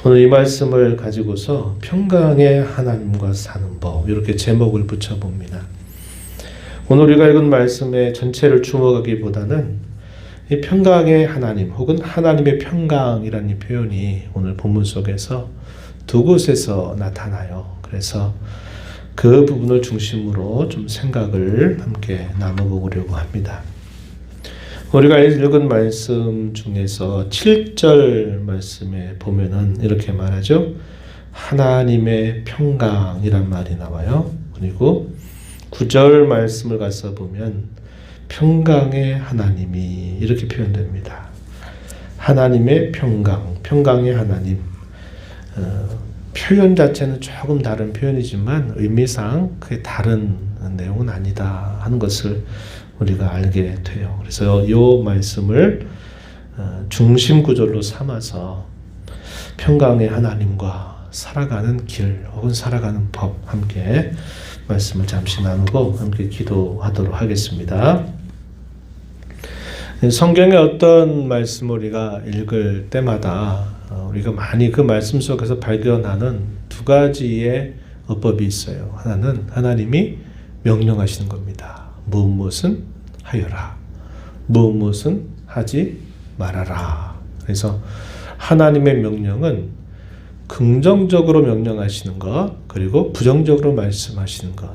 오늘 이 말씀을 가지고서 평강의 하나님과 사는 법, 이렇게 제목을 붙여봅니다. 오늘 우리가 읽은 말씀의 전체를 주목하기보다는 이 평강의 하나님 혹은 하나님의 평강이라는 이 표현이 오늘 본문 속에서 두 곳에서 나타나요. 그래서 그 부분을 중심으로 좀 생각을 함께 나눠보려고 합니다. 우리가 읽은 말씀 중에서 7절 말씀에 보면은 이렇게 말하죠. 하나님의 평강이란 말이 나와요. 그리고 9절 말씀을 가서 보면 평강의 하나님이 이렇게 표현됩니다. 하나님의 평강, 평강의 하나님. 표현 자체는 조금 다른 표현이지만 의미상 그게 다른 내용은 아니다 하는 것을 우리가 알게 돼요. 그래서 이 말씀을 중심 구절로 삼아서 평강의 하나님과 살아가는 길 혹은 살아가는 법 함께 말씀을 잠시 나누고 함께 기도하도록 하겠습니다. 성경의 어떤 말씀을 우리가 읽을 때마다 우리가 많이 그 말씀 속에서 발견하는 두 가지의 어법이 있어요. 하나는 하나님이 명령하시는 겁니다. 무엇은 하여라. 무엇은 하지 말아라. 그래서 하나님의 명령은 긍정적으로 명령하시는 것, 그리고 부정적으로 말씀하시는 것,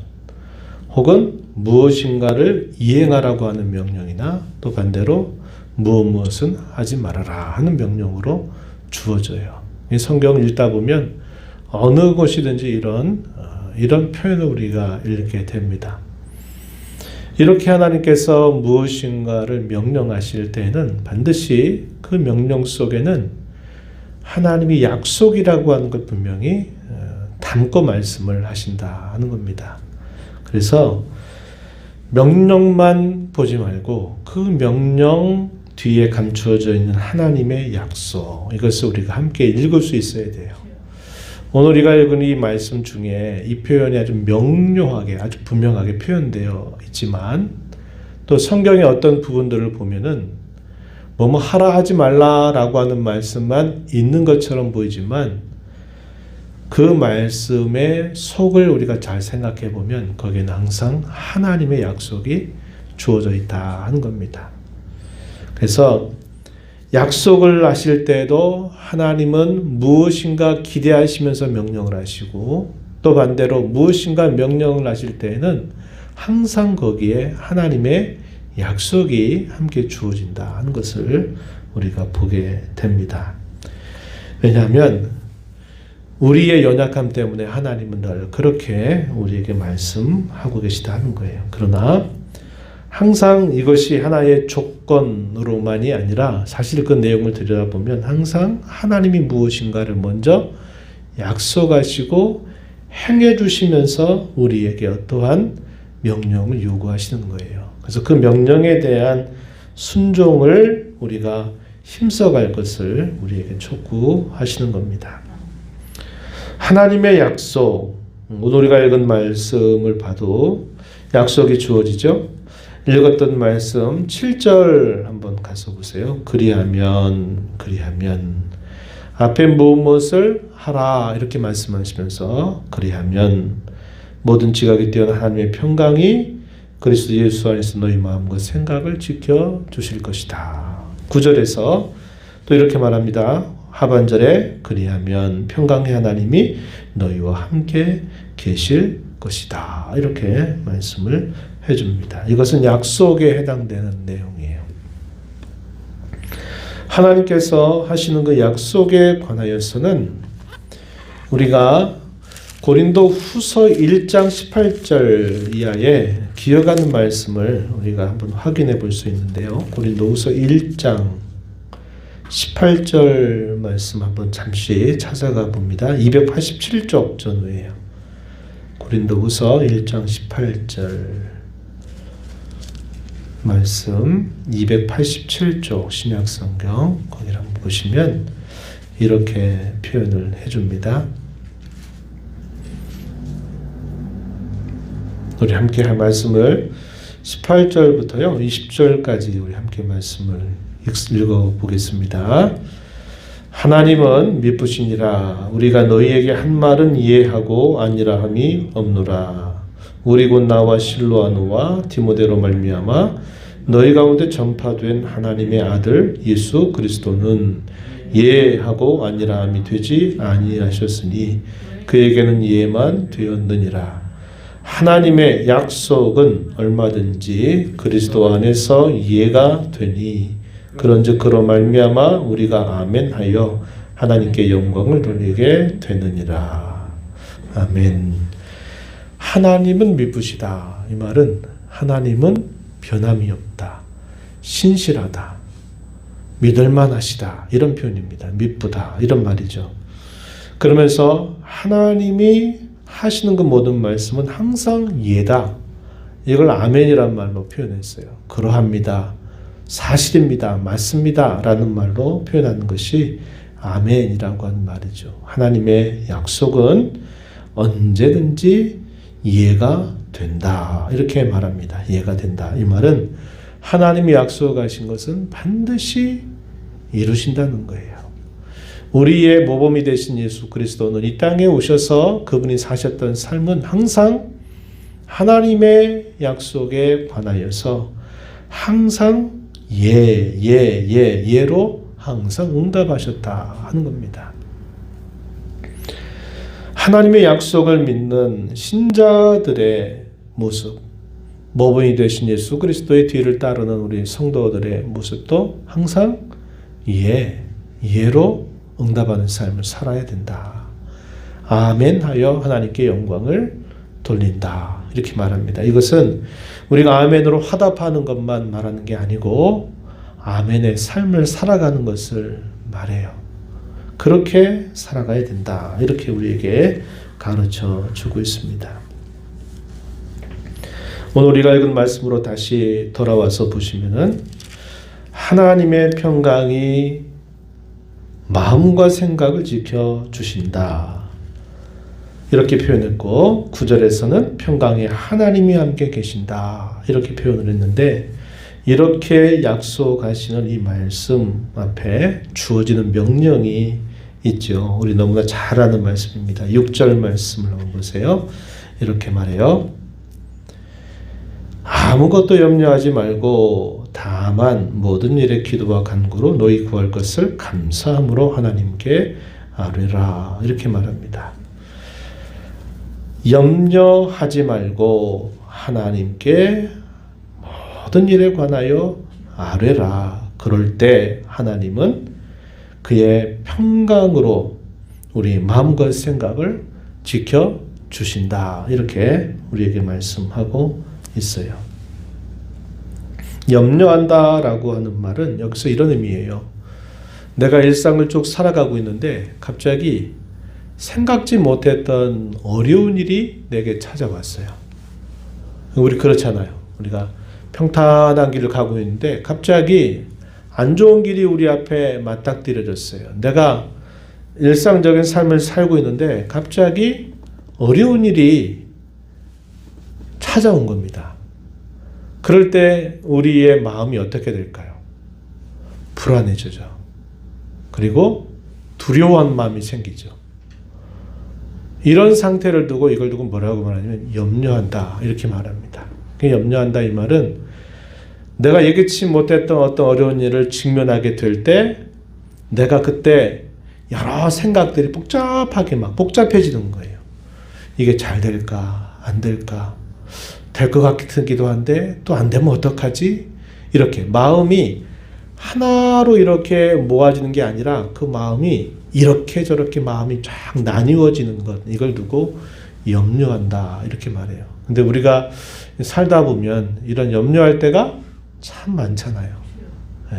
혹은 무엇인가를 이행하라고 하는 명령이나 또 반대로 무엇은 하지 말아라 하는 명령으로 주어져요. 이 성경을 읽다 보면 어느 곳이든지 이런 표현을 우리가 읽게 됩니다. 이렇게 하나님께서 무엇인가를 명령하실 때는 반드시 그 명령 속에는 하나님이 약속이라고 하는 걸 분명히 담고 말씀을 하신다 하는 겁니다. 그래서 명령만 보지 말고 그 명령 뒤에 감추어져 있는 하나님의 약속, 이것을 우리가 함께 읽을 수 있어야 돼요. 오늘 우리가 읽은 이 말씀 중에 이 표현이 아주 명료하게, 아주 분명하게 표현되어 있지만 또 성경의 어떤 부분들을 보면은 뭐뭐 하라 하지 말라라고 하는 말씀만 있는 것처럼 보이지만 그 말씀의 속을 우리가 잘 생각해 보면 거기에는 항상 하나님의 약속이 주어져 있다 하는 겁니다. 그래서 약속을 하실 때도 하나님은 무엇인가 기대하시면서 명령을 하시고 또 반대로 무엇인가 명령을 하실 때에는 항상 거기에 하나님의 약속이 함께 주어진다 하는 것을 우리가 보게 됩니다. 왜냐하면 우리의 연약함 때문에 하나님은 늘 그렇게 우리에게 말씀하고 계시다 하는 거예요. 그러나 항상 이것이 하나의 조건으로만이 아니라 사실 그 내용을 들여다보면 항상 하나님이 무엇인가를 먼저 약속하시고 행해 주시면서 우리에게 어떠한 명령을 요구하시는 거예요. 그래서 그 명령에 대한 순종을 우리가 힘써갈 것을 우리에게 촉구하시는 겁니다. 하나님의 약속, 오늘 우리가 읽은 말씀을 봐도 약속이 주어지죠. 읽었던 말씀 7절 한번 가서 보세요. 그리하면 앞에 무엇을 하라 이렇게 말씀하시면서 그리하면 모든 지각이 뛰어난 하나님의 평강이 그리스도 예수 안에서 너희 마음과 생각을 지켜주실 것이다. 9절에서 또 이렇게 말합니다. 하반절에 그리하면 평강의 하나님이 너희와 함께 계실 것이다. 이렇게 말씀을 해줍니다. 이것은 약속에 해당되는 내용이에요. 하나님께서 하시는 그 약속에 관하여서는 우리가 고린도 후서 1장 18절 이하에 기억하는 말씀을 우리가 한번 확인해 볼 수 있는데요. 고린도 후서 1장 18절 말씀 한번 잠시 찾아가 봅니다. 287쪽 전후예요. 고린도 후서 1장 18절 말씀 287쪽 신약성경 거기를 한번 보시면 이렇게 표현을 해줍니다. 우리 함께 할 말씀을 18절부터요 20절까지 우리 함께 말씀을 읽어보겠습니다. 하나님은 미쁘시니라. 우리가 너희에게 한 말은 이해하고 아니라 함이 없노라. 우리 곧 나와 실로아노와 디모데로 말미암아 너희 가운데 전파된 하나님의 아들 예수 그리스도는 예하고 아니라 함이 되지 아니하셨으니 그에게는 예만 되었느니라. 하나님의 약속은 얼마든지 그리스도 안에서 예가 되니 그런즉 그로 말미암아 우리가 아멘하여 하나님께 영광을 돌리게 되느니라. 아멘. 하나님은 미쁘시다. 이 말은 하나님은 변함이 없다. 신실하다. 믿을만하시다. 이런 표현입니다. 미쁘다. 이런 말이죠. 그러면서 하나님이 하시는 그 모든 말씀은 항상 예다. 이걸 아멘이란 말로 표현했어요. 그러합니다. 사실입니다. 맞습니다. 라는 말로 표현하는 것이 아멘이라고 하는 말이죠. 하나님의 약속은 언제든지 이해가 된다. 이렇게 말합니다. 이해가 된다. 이 말은 하나님이 약속하신 것은 반드시 이루신다는 거예요. 우리의 모범이 되신 예수 그리스도는 이 땅에 오셔서 그분이 사셨던 삶은 항상 하나님의 약속에 관하여서 항상 예로 항상 응답하셨다 하는 겁니다. 하나님의 약속을 믿는 신자들의 모습, 모범이 되신 예수 그리스도의 뒤를 따르는 우리 성도들의 모습도 항상 예로 응답하는 삶을 살아야 된다. 아멘 하여 하나님께 영광을 돌린다. 이렇게 말합니다. 이것은 우리가 아멘으로 화답하는 것만 말하는 게 아니고 아멘의 삶을 살아가는 것을 말해요. 그렇게 살아가야 된다. 이렇게 우리에게 가르쳐 주고 있습니다. 오늘 우리가 읽은 말씀으로 다시 돌아와서 보시면은 하나님의 평강이 마음과 생각을 지켜 주신다. 이렇게 표현했고 9절에서는 평강의 하나님이 함께 계신다. 이렇게 표현을 했는데 이렇게 약속하시는 이 말씀 앞에 주어지는 명령이 있죠. 우리 너무나 잘 아는 말씀입니다. 6절 말씀을 한번 보세요. 이렇게 말해요. 아무것도 염려하지 말고 다만 모든 일에 기도와 간구로 너희 구할 것을 감사함으로 하나님께 아뢰라. 이렇게 말합니다. 염려하지 말고 하나님께 모든 일에 관하여 아뢰라. 그럴 때 하나님은 그의 평강으로 우리 마음과 생각을 지켜주신다. 이렇게 우리에게 말씀하고 있어요. 염려한다라고 하는 말은 여기서 이런 의미예요. 내가 일상을 쭉 살아가고 있는데 갑자기 생각지 못했던 어려운 일이 내게 찾아왔어요. 우리 그렇잖아요. 우리가 평탄한 길을 가고 있는데 갑자기 안 좋은 길이 우리 앞에 맞닥뜨려졌어요. 내가 일상적인 삶을 살고 있는데 갑자기 어려운 일이 찾아온 겁니다. 그럴 때 우리의 마음이 어떻게 될까요? 불안해지죠. 그리고 두려워한 마음이 생기죠. 이런 상태를 두고 이걸 두고 뭐라고 말하냐면 염려한다 이렇게 말합니다. 염려한다 이 말은 내가 예기치 못했던 어떤 어려운 일을 직면하게 될 때 내가 그때 여러 생각들이 복잡해지는 거예요. 이게 잘 될까 안 될까 될 것 같기도 한데 또 안 되면 어떡하지? 이렇게 마음이 하나로 이렇게 모아지는 게 아니라 그 마음이 이렇게 저렇게 마음이 쫙 나뉘어지는 것 이걸 두고 염려한다 이렇게 말해요. 근데 우리가 살다 보면 이런 염려할 때가 참 많잖아요. 네.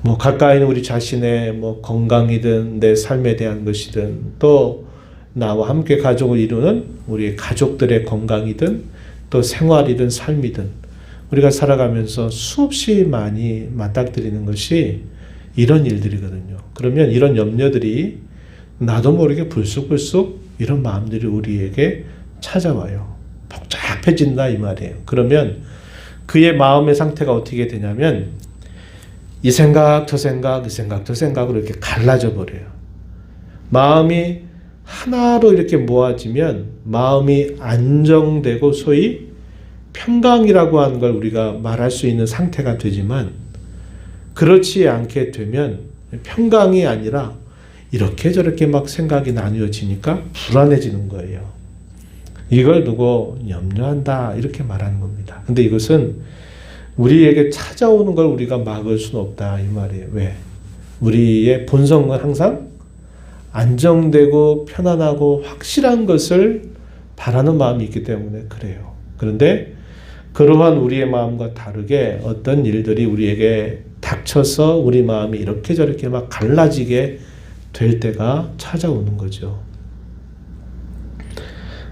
뭐 가까이 있는 우리 자신의 뭐 건강이든 내 삶에 대한 것이든 또 나와 함께 가족을 이루는 우리 가족들의 건강이든 또 생활이든 삶이든 우리가 살아가면서 수없이 많이 맞닥뜨리는 것이 이런 일들이거든요. 그러면 이런 염려들이 나도 모르게 불쑥불쑥 이런 마음들이 우리에게 찾아와요. 복잡해진다 이 말이에요. 그러면 그의 마음의 상태가 어떻게 되냐면 이 생각, 저 생각, 이 생각, 저 생각으로 이렇게 갈라져 버려요. 마음이 하나로 이렇게 모아지면 마음이 안정되고 소위 평강이라고 하는 걸 우리가 말할 수 있는 상태가 되지만 그렇지 않게 되면 평강이 아니라 이렇게 저렇게 막 생각이 나뉘어지니까 불안해지는 거예요. 이걸 두고 염려한다 이렇게 말하는 겁니다. 근데 이것은 우리에게 찾아오는 걸 우리가 막을 수는 없다 이 말이에요. 왜? 우리의 본성은 항상 안정되고 편안하고 확실한 것을 바라는 마음이 있기 때문에 그래요. 그런데 그러한 우리의 마음과 다르게 어떤 일들이 우리에게 닥쳐서 우리 마음이 이렇게 저렇게 막 갈라지게 될 때가 찾아오는 거죠.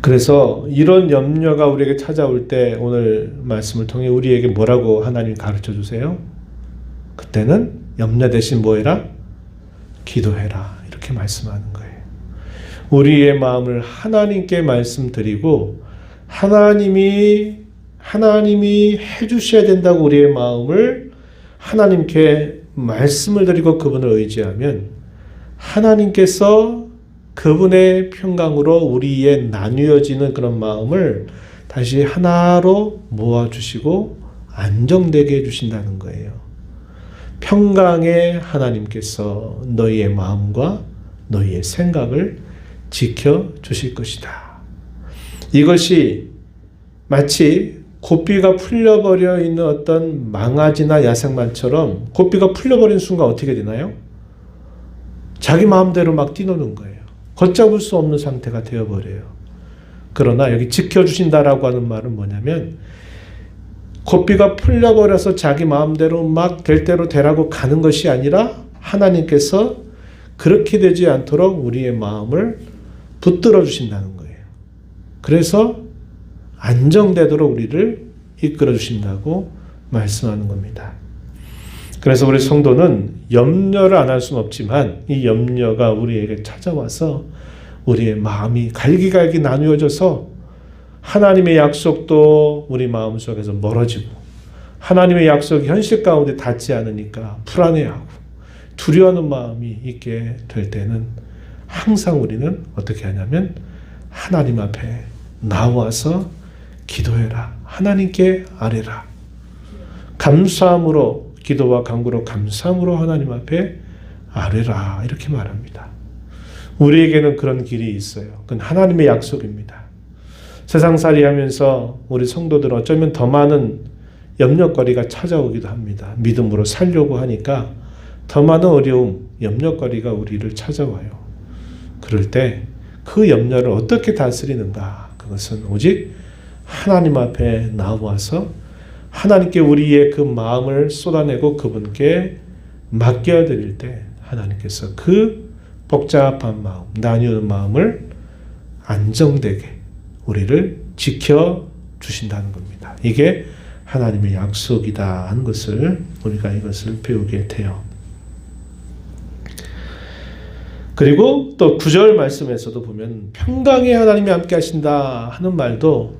그래서 이런 염려가 우리에게 찾아올 때 오늘 말씀을 통해 우리에게 뭐라고 하나님 가르쳐 주세요? 그때는 염려 대신 뭐 해라? 기도해라. 이렇게 말씀하는 거예요. 우리의 마음을 하나님께 말씀드리고 하나님이 해주셔야 된다고 우리의 마음을 하나님께 말씀을 드리고 그분을 의지하면 하나님께서 그분의 평강으로 우리의 나뉘어지는 그런 마음을 다시 하나로 모아주시고 안정되게 해주신다는 거예요. 평강의 하나님께서 너희의 마음과 너희의 생각을 지켜주실 것이다. 이것이 마치 고삐가 풀려버려 있는 어떤 망아지나 야생만처럼 고삐가 풀려버린 순간 어떻게 되나요? 자기 마음대로 막 뛰노는 거예요. 걷잡을 수 없는 상태가 되어버려요. 그러나 여기 지켜주신다라고 하는 말은 뭐냐면 고삐가 풀려버려서 자기 마음대로 막 될 대로 되라고 가는 것이 아니라 하나님께서 그렇게 되지 않도록 우리의 마음을 붙들어 주신다는 거예요. 그래서 안정되도록 우리를 이끌어 주신다고 말씀하는 겁니다. 그래서 우리 성도는 염려를 안 할 수는 없지만 이 염려가 우리에게 찾아와서 우리의 마음이 갈기갈기 나누어져서 하나님의 약속도 우리 마음속에서 멀어지고 하나님의 약속이 현실 가운데 닿지 않으니까 불안해하고 두려워하는 마음이 있게 될 때는 항상 우리는 어떻게 하냐면 하나님 앞에 나와서 기도해라. 하나님께 아뢰라. 감사함으로 기도와 간구로 감사함으로 하나님 앞에 아뢰라. 이렇게 말합니다. 우리에게는 그런 길이 있어요. 그건 하나님의 약속입니다. 세상살이 하면서 우리 성도들은 어쩌면 더 많은 염려거리가 찾아오기도 합니다. 믿음으로 살려고 하니까 더 많은 어려움, 염려거리가 우리를 찾아와요. 그럴 때 그 염려를 어떻게 다스리는가? 그것은 오직 하나님 앞에 나와서 하나님께 우리의 그 마음을 쏟아내고 그분께 맡겨드릴 때 하나님께서 그 복잡한 마음, 나뉘는 마음을 안정되게 우리를 지켜주신다는 겁니다. 이게 하나님의 약속이다 하는 것을 우리가 이것을 배우게 돼요. 그리고 또 9절 말씀에서도 보면 평강의 하나님이 함께 하신다 하는 말도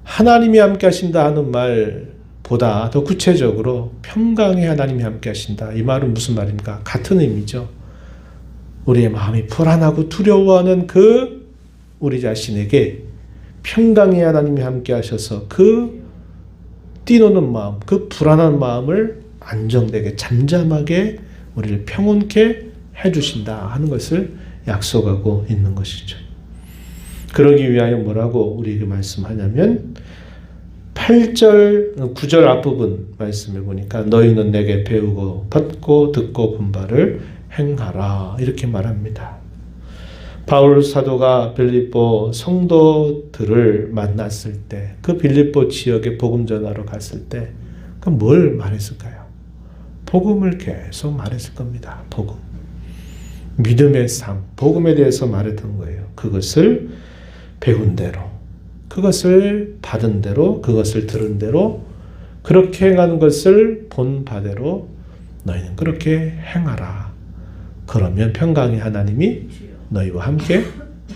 하나님이 함께 하신다 하는 말보다 더 구체적으로 평강의 하나님이 함께 하신다. 이 말은 무슨 말입니까? 같은 의미죠. 우리의 마음이 불안하고 두려워하는 그 우리 자신에게 평강의 하나님이 함께 하셔서 그 뛰노는 마음, 그 불안한 마음을 안정되게 잠잠하게 우리를 평온케 해주신다 하는 것을 약속하고 있는 것이죠. 그러기 위하여 뭐라고 우리에게 말씀하냐면 8절, 9절 앞부분 말씀을 보니까 너희는 내게 배우고 받고 듣고 본 바를 행하라 이렇게 말합니다. 바울 사도가 빌립보 성도들을 만났을 때 그 빌립보 지역에 복음 전하러 갔을 때 뭘 말했을까요? 복음을 계속 말했을 겁니다. 복음. 믿음의 삶, 복음에 대해서 말했던 거예요. 그것을 배운 대로, 그것을 받은 대로, 그것을 들은 대로 그렇게 행하는 것을 본 바대로 너희는 그렇게 행하라. 그러면 평강의 하나님이 너희와 함께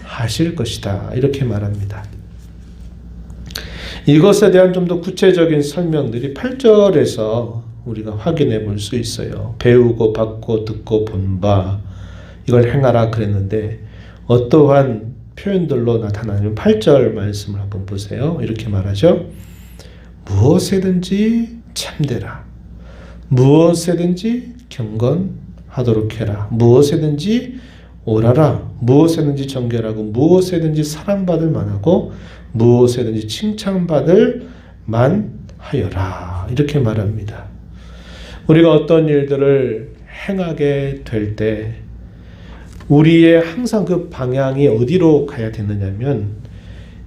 하실 것이다. 이렇게 말합니다. 이것에 대한 좀 더 구체적인 설명들이 8절에서 우리가 확인해 볼 수 있어요. 배우고 받고 듣고 본 바 이걸 행하라 그랬는데 어떠한 표현들로 나타나는 8절 말씀을 한번 보세요. 이렇게 말하죠. 무엇에든지 참되라. 무엇에든지 경건하도록 해라. 무엇에든지 옳아라. 무엇에든지 정결하고 무엇에든지 사랑받을 만하고 무엇에든지 칭찬받을 만하여라. 이렇게 말합니다. 우리가 어떤 일들을 행하게 될 때 우리의 항상 그 방향이 어디로 가야 되느냐면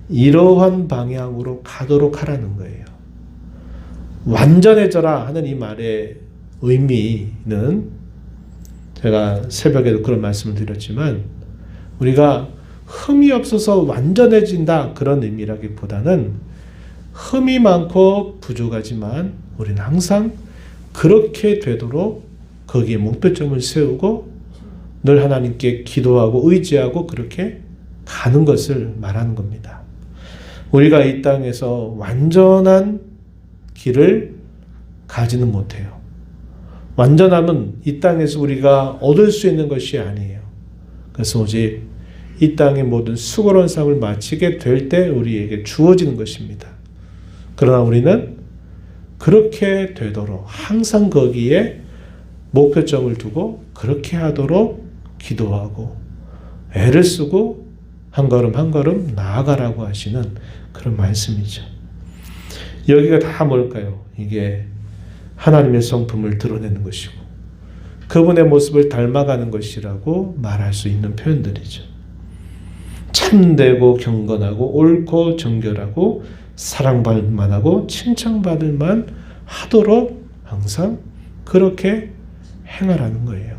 이러한 방향으로 가도록 하라는 거예요. 완전해져라 하는 이 말의 의미는 제가 새벽에도 그런 말씀을 드렸지만 우리가 흠이 없어서 완전해진다 그런 의미라기보다는 흠이 많고 부족하지만 우리는 항상 그렇게 되도록 거기에 목표점을 세우고 늘 하나님께 기도하고 의지하고 그렇게 가는 것을 말하는 겁니다. 우리가 이 땅에서 완전한 길을 가지는 못해요. 완전함은 이 땅에서 우리가 얻을 수 있는 것이 아니에요. 그래서 오직 이 땅의 모든 수고로운 삶을 마치게 될 때 우리에게 주어지는 것입니다. 그러나 우리는 그렇게 되도록 항상 거기에 목표점을 두고 그렇게 하도록 기도하고 애를 쓰고 한 걸음 한 걸음 나아가라고 하시는 그런 말씀이죠. 여기가 다 뭘까요? 이게 하나님의 성품을 드러내는 것이고 그분의 모습을 닮아가는 것이라고 말할 수 있는 표현들이죠. 참되고 경건하고 옳고 정결하고 사랑받을 만하고 칭찬받을 만 하도록 항상 그렇게 행하라는 거예요.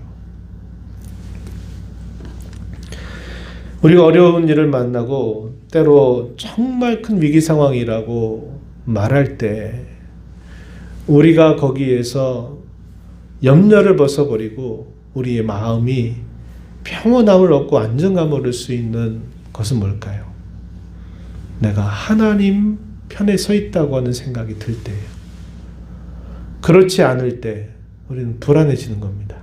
우리가 어려운 일을 만나고 때로 정말 큰 위기 상황이라고 말할 때 우리가 거기에서 염려를 벗어버리고 우리의 마음이 평온함을 얻고 안정감을 얻을 수 있는 것은 뭘까요? 내가 하나님 편에 서 있다고 하는 생각이 들 때예요. 그렇지 않을 때 우리는 불안해지는 겁니다.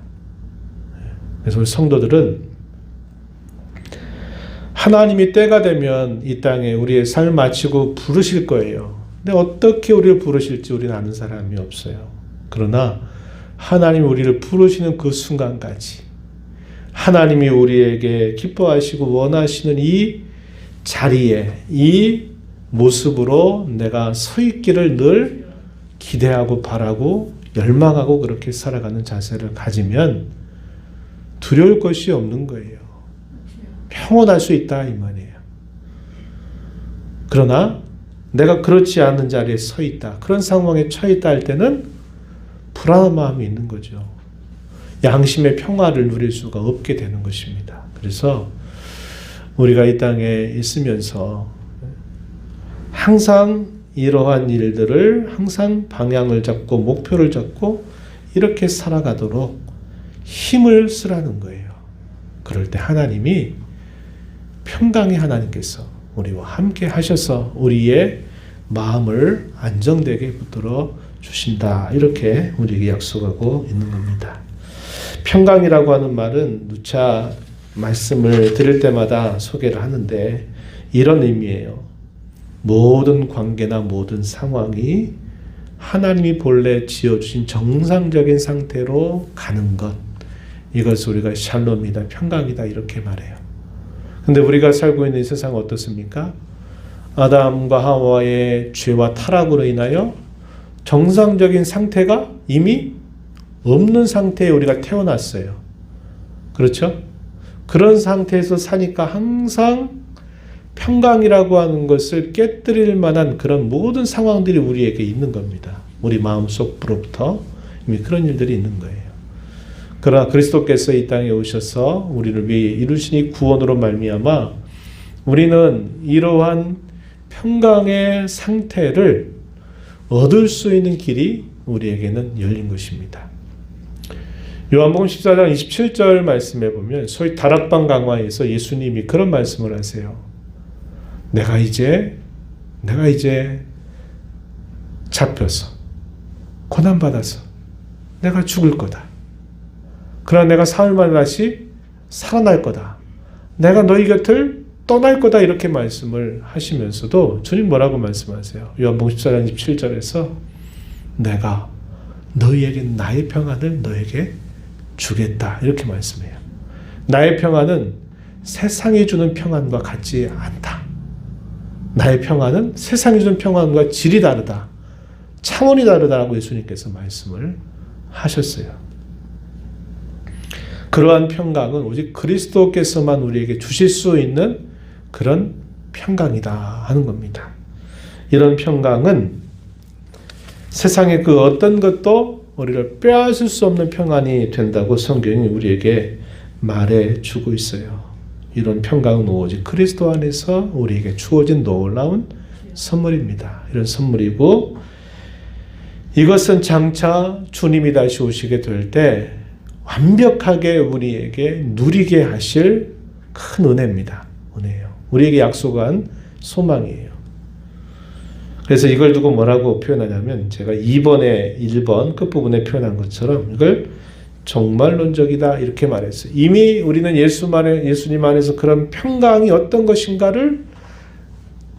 그래서 우리 성도들은 하나님이 때가 되면 이 땅에 우리의 삶을 마치고 부르실 거예요. 근데 어떻게 우리를 부르실지 우리는 아는 사람이 없어요. 그러나 하나님이 우리를 부르시는 그 순간까지 하나님이 우리에게 기뻐하시고 원하시는 이 자리에 이 모습으로 내가 서 있기를 늘 기대하고 바라고 열망하고 그렇게 살아가는 자세를 가지면 두려울 것이 없는 거예요. 평온할 수 있다 이 말이에요. 그러나 내가 그렇지 않은 자리에 서 있다. 그런 상황에 처해 있다 할 때는 불안한 마음이 있는 거죠. 양심의 평화를 누릴 수가 없게 되는 것입니다. 그래서 우리가 이 땅에 있으면서 항상 이러한 일들을 항상 방향을 잡고 목표를 잡고 이렇게 살아가도록 힘을 쓰라는 거예요. 그럴 때 하나님이 평강의 하나님께서 우리와 함께 하셔서 우리의 마음을 안정되게 붙들어 주신다. 이렇게 우리에게 약속하고 있는 겁니다. 평강이라고 하는 말은 누차 말씀을 드릴 때마다 소개를 하는데 이런 의미예요. 모든 관계나 모든 상황이 하나님이 본래 지어주신 정상적인 상태로 가는 것. 이것을 우리가 샬롬이다, 평강이다 이렇게 말해요. 근데 우리가 살고 있는 이 세상은 어떻습니까? 아담과 하와의 죄와 타락으로 인하여 정상적인 상태가 이미 없는 상태에 우리가 태어났어요. 그렇죠? 그런 상태에서 사니까 항상 평강이라고 하는 것을 깨뜨릴 만한 그런 모든 상황들이 우리에게 있는 겁니다. 우리 마음속으로부터 이미 그런 일들이 있는 거예요. 그러나 그리스도께서 이 땅에 오셔서 우리를 위해 이루신 이 구원으로 말미암아 우리는 이러한 평강의 상태를 얻을 수 있는 길이 우리에게는 열린 것입니다. 요한복음 14장 27절 말씀에 보면 소위 다락방 강화에서 예수님이 그런 말씀을 하세요. 내가 이제 잡혀서 고난받아서 내가 죽을 거다. 그러나 내가 사흘 만에 다시 살아날 거다. 내가 너희 곁을 떠날 거다. 이렇게 말씀을 하시면서도 주님 뭐라고 말씀하세요? 요한복음 14장 27절에서 내가 너희에게 나의 평안을 너에게 주겠다. 이렇게 말씀해요. 나의 평안은 세상이 주는 평안과 같지 않다. 나의 평안은 세상이 주는 평안과 질이 다르다. 차원이 다르다라고 예수님께서 말씀을 하셨어요. 그러한 평강은 오직 그리스도께서만 우리에게 주실 수 있는 그런 평강이다 하는 겁니다. 이런 평강은 세상의 그 어떤 것도 우리를 빼앗을 수 없는 평안이 된다고 성경이 우리에게 말해주고 있어요. 이런 평강은 오직 그리스도 안에서 우리에게 주어진 놀라운 선물입니다. 이런 선물이고 이것은 장차 주님이 다시 오시게 될 때 완벽하게 우리에게 누리게 하실 큰 은혜입니다. 은혜예요. 우리에게 약속한 소망이에요. 그래서 이걸 두고 뭐라고 표현하냐면 제가 2번에 1번 끝부분에 표현한 것처럼 이걸 종말론적이다 이렇게 말했어요. 이미 우리는 예수님 안에서 그런 평강이 어떤 것인가를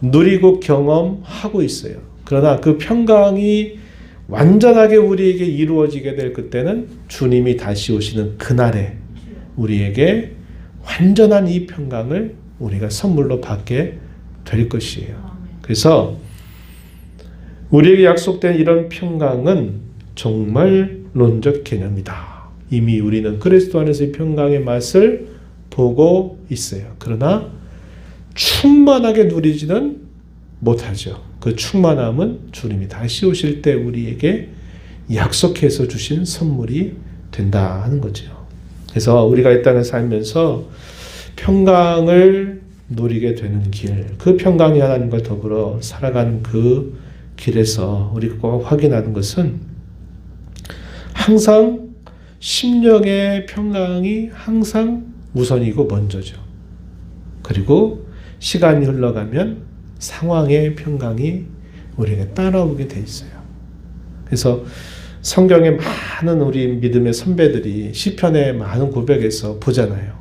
누리고 경험하고 있어요. 그러나 그 평강이 완전하게 우리에게 이루어지게 될 그때는 주님이 다시 오시는 그날에 우리에게 완전한 이 평강을 우리가 선물로 받게 될 것이에요. 그래서 우리에게 약속된 이런 평강은 종말론적 개념이다. 이미 우리는 그리스도 안에서 이 평강의 맛을 보고 있어요. 그러나 충만하게 누리지는 못하죠. 그 충만함은 주님이 다시 오실 때 우리에게 약속해서 주신 선물이 된다 하는 거죠. 그래서 우리가 이 땅에 살면서 평강을 누리게 되는 길, 그 평강이 하나님과 더불어 살아가는 그 길에서 우리가 꼭 확인하는 것은 항상 심령의 평강이 항상 우선이고 먼저죠. 그리고 시간이 흘러가면 상황의 평강이 우리에게 따라오게 돼 있어요. 그래서 성경에 많은 우리 믿음의 선배들이 시편의 많은 고백에서 보잖아요.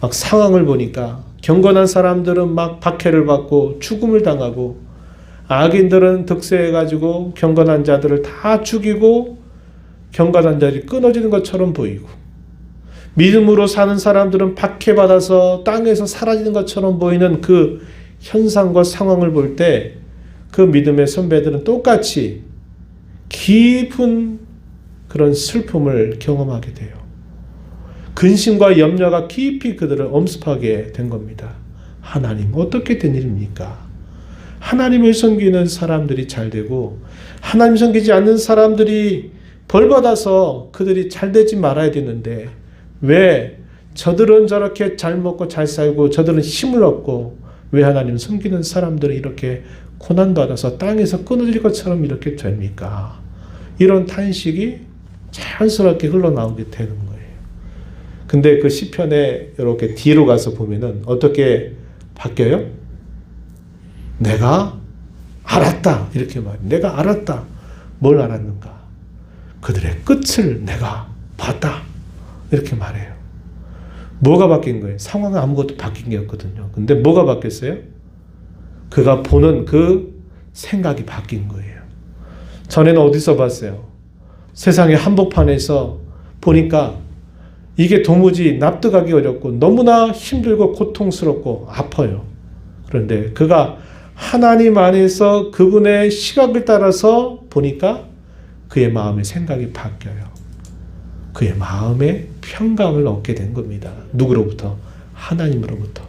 막 상황을 보니까 경건한 사람들은 막 박해를 받고 죽음을 당하고 악인들은 득세해가지고 경건한 자들을 다 죽이고 경건한 자들이 끊어지는 것처럼 보이고 믿음으로 사는 사람들은 박해받아서 땅에서 사라지는 것처럼 보이는 그 현상과 상황을 볼 때 그 믿음의 선배들은 똑같이 깊은 그런 슬픔을 경험하게 돼요. 근심과 염려가 깊이 그들을 엄습하게 된 겁니다. 하나님 어떻게 된 일입니까? 하나님을 섬기는 사람들이 잘 되고 하나님 섬기지 않는 사람들이 벌받아서 그들이 잘 되지 말아야 되는데 왜 저들은 저렇게 잘 먹고 잘 살고 저들은 힘을 얻고 왜 하나님 섬기는 사람들은 이렇게 고난받아서 땅에서 끊어질 것처럼 이렇게 됩니까? 이런 탄식이 자연스럽게 흘러나오게 되는 거예요. 근데 그 시편에 이렇게 뒤로 가서 보면은 어떻게 바뀌어요? 내가 알았다 이렇게 말해요. 내가 알았다. 뭘 알았는가? 그들의 끝을 내가 봤다 이렇게 말해요. 뭐가 바뀐 거예요? 상황은 아무것도 바뀐 게 없거든요. 근데 뭐가 바뀌었어요? 그가 보는 그 생각이 바뀐 거예요. 전에는 어디서 봤어요? 세상의 한복판에서 보니까 이게 도무지 납득하기 어렵고 너무나 힘들고 고통스럽고 아파요. 그런데 그가 하나님 안에서 그분의 시각을 따라서 보니까 그의 마음의 생각이 바뀌어요. 그의 마음의 평강을 얻게 된 겁니다. 누구로부터? 하나님으로부터.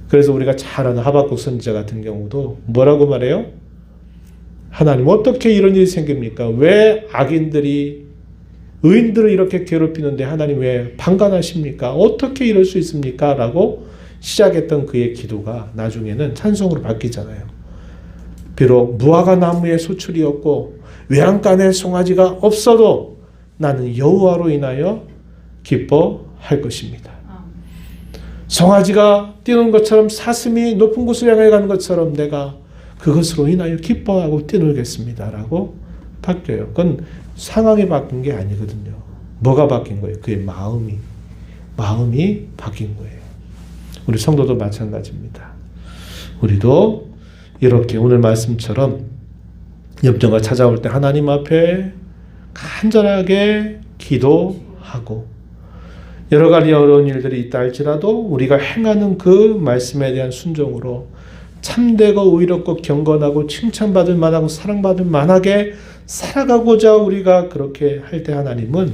그래서 우리가 잘 아는 하박국 선지자 같은 경우도 뭐라고 말해요? 하나님 어떻게 이런 일이 생깁니까? 왜 악인들이 의인들을 이렇게 괴롭히는데 하나님 왜 방관하십니까? 어떻게 이럴 수 있습니까? 라고 시작했던 그의 기도가 나중에는 찬송으로 바뀌잖아요. 비록 무화과 나무의 소출이었고 외양간에 송아지가 없어도 나는 여호와로 인하여 기뻐할 것입니다. 송아지가 뛰는 것처럼 사슴이 높은 곳을 향해 가는 것처럼 내가 그것으로 인하여 기뻐하고 뛰놀겠습니다. 라고 바뀌어요. 그건 상황이 바뀐 게 아니거든요. 뭐가 바뀐 거예요? 그의 마음이 바뀐 거예요. 우리 성도도 마찬가지입니다. 우리도 이렇게 오늘 말씀처럼 염려가 찾아올 때 하나님 앞에 간절하게 기도하고 여러 가지 어려운 일들이 있다 할지라도 우리가 행하는 그 말씀에 대한 순종으로 참되고 의롭고 경건하고 칭찬받을 만하고 사랑받을 만하게 살아가고자 우리가 그렇게 할 때 하나님은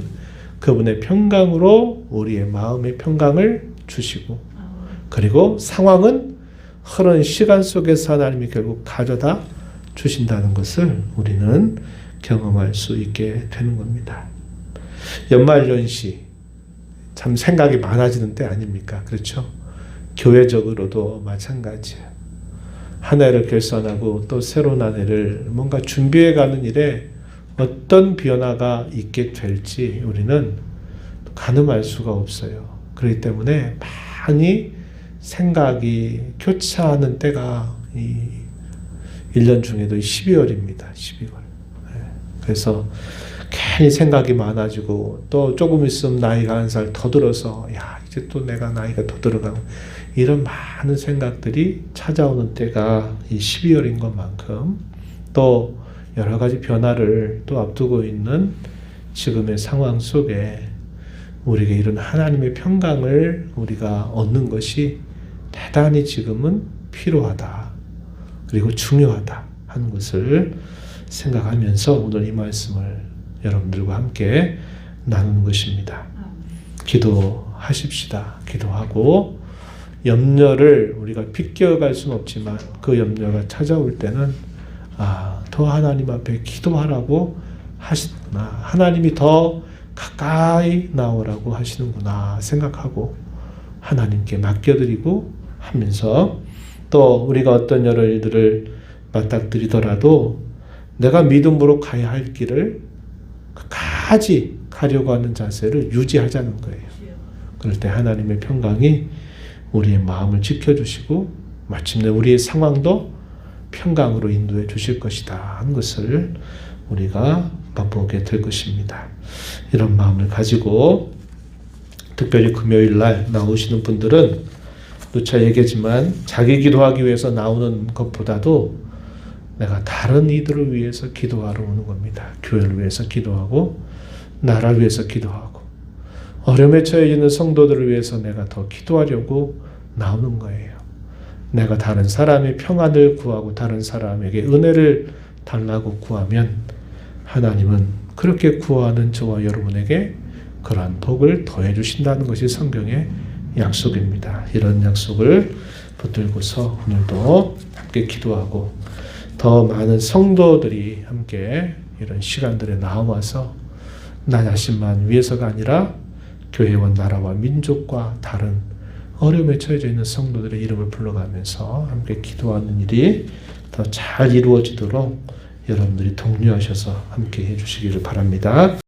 그분의 평강으로 우리의 마음의 평강을 주시고 그리고 상황은 흐른 시간 속에서 하나님이 결국 가져다 주신다는 것을 우리는 경험할 수 있게 되는 겁니다. 연말연시 참 생각이 많아지는 때 아닙니까? 그렇죠? 교회적으로도 마찬가지예요. 한 해를 결산하고 또 새로운 한 해를 뭔가 준비해가는 일에 어떤 변화가 있게 될지 우리는 가늠할 수가 없어요. 그렇기 때문에 많이 생각이 교차하는 때가 이 1년 중에도 12월입니다. 12월. 그래서 괜히 생각이 많아지고 또 조금 있으면 나이가 한 살 더 들어서 야 이제 또 내가 나이가 더 들어가고 이런 많은 생각들이 찾아오는 때가 이 12월인 것만큼 또 여러 가지 변화를 또 앞두고 있는 지금의 상황 속에 우리에게 이런 하나님의 평강을 우리가 얻는 것이 대단히 지금은 필요하다. 그리고 중요하다 하는 것을 생각하면서 오늘 이 말씀을 여러분들과 함께 나누는 것입니다. 기도하십시다. 기도하고 염려를 우리가 비껴갈 수는 없지만 그 염려가 찾아올 때는 더 하나님 앞에 기도하라고 하시구나. 하나님이 더 가까이 나오라고 하시는구나 생각하고 하나님께 맡겨드리고 하면서 또 우리가 어떤 여러 일들을 맞닥뜨리더라도 내가 믿음으로 가야 할 길을 끝까지 가려고 하는 자세를 유지하자는 거예요. 그럴 때 하나님의 평강이 우리의 마음을 지켜주시고 마침내 우리의 상황도 평강으로 인도해 주실 것이다 하는 것을 우리가 맛보게 될 것입니다. 이런 마음을 가지고 특별히 금요일 날 나오시는 분들은 누차 얘기했지만 자기 기도하기 위해서 나오는 것보다도 내가 다른 이들을 위해서 기도하러 오는 겁니다. 교회를 위해서 기도하고 나라를 위해서 기도하고 어려움에 처해 있는 성도들을 위해서 내가 더 기도하려고 나오는 거예요. 내가 다른 사람의 평안을 구하고 다른 사람에게 은혜를 달라고 구하면 하나님은 그렇게 구하는 저와 여러분에게 그러한 복을 더해 주신다는 것이 성경의 약속입니다. 이런 약속을 붙들고서 오늘도 함께 기도하고 더 많은 성도들이 함께 이런 시간들에 나와서 나 자신만 위해서가 아니라 교회와 나라와 민족과 다른 어려움에 처해져 있는 성도들의 이름을 불러가면서 함께 기도하는 일이 더 잘 이루어지도록 여러분들이 독려하셔서 함께 해주시기를 바랍니다.